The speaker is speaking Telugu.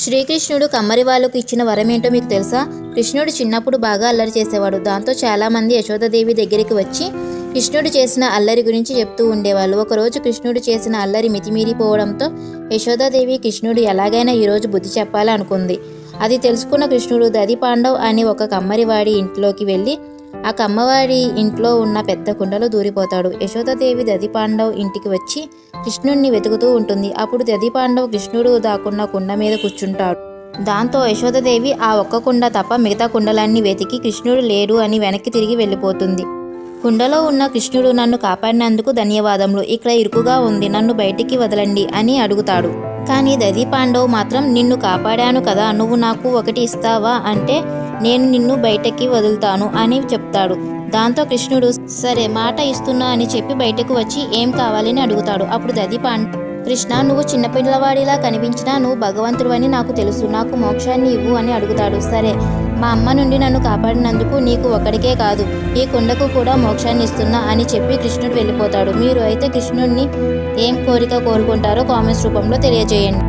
శ్రీకృష్ణుడు కమ్మరి వాళ్ళకు ఇచ్చిన వరమేంటో మీకు తెలుసా? కృష్ణుడు చిన్నప్పుడు బాగా అల్లరి చేసేవాడు. దాంతో చాలామంది యశోదాదేవి దగ్గరికి వచ్చి కృష్ణుడు చేసిన అల్లరి గురించి చెప్తూ ఉండేవాళ్ళు. ఒకరోజు కృష్ణుడు చేసిన అల్లరి మితిమీరిపోవడంతో యశోదాదేవి కృష్ణుడు ఎలాగైనా ఈరోజు బుద్ధి చెప్పాలి అనుకుంది. అది తెలుసుకున్న కృష్ణుడు దదిపాండవ్ అనే ఒక కమ్మరివాడి ఇంట్లోకి వెళ్ళి ఆ కమ్మవాడి ఇంట్లో ఉన్న పెద్ద కుండలో దూరిపోతాడు. యశోదాదేవి దదిపాండవ్ ఇంటికి వచ్చి కృష్ణుడిని వెతుకుతూ ఉంటుంది. అప్పుడు దదిపాండవ్ కృష్ణుడు దాక్కున్న కుండ మీద కూర్చుంటాడు. దాంతో యశోదాదేవి ఆ ఒక్క కుండ తప్ప మిగతా కుండలన్నీ వెతికి కృష్ణుడు లేడు అని వెనక్కి తిరిగి వెళ్ళిపోతుంది. కుండలో ఉన్న కృష్ణుడు నన్ను కాపాడినందుకు ధన్యవాదములు, ఇక్కడ ఇరుకుగా ఉంది, నన్ను బయటికి వదలండి అని అడుగుతాడు. కానీ దదిపాండవ్ మాత్రం నిన్ను కాపాడాను కదా, నువ్వు నాకు ఒకటి ఇస్తావా అంటే నేను నిన్ను బయటకి వదులుతాను అని చెప్తాడు. దాంతో కృష్ణుడు సరే మాట ఇస్తున్నా అని చెప్పి బయటకు వచ్చి ఏం కావాలని అడుగుతాడు. అప్పుడు దదిపాండవ్ కృష్ణ, నువ్వు చిన్నపిల్లవాడిలా కనిపించినా నువ్వు భగవంతుడు అని నాకు తెలుసు, నాకు మోక్షాన్ని ఇవ్వు అని అడుగుతాడు. సరే, మా అమ్మ నుండి నన్ను కాపాడినందుకు నీకు ఒక్కడికే కాదు ఈ కొండకు కూడా మోక్షాన్ని ఇస్తున్నా అని చెప్పి కృష్ణుడు వెళ్ళిపోతాడు. మీరు అయితే కృష్ణుడిని ఏం కోరిక కోరుకుంటారో కామెంట్స్ రూపంలో తెలియజేయండి.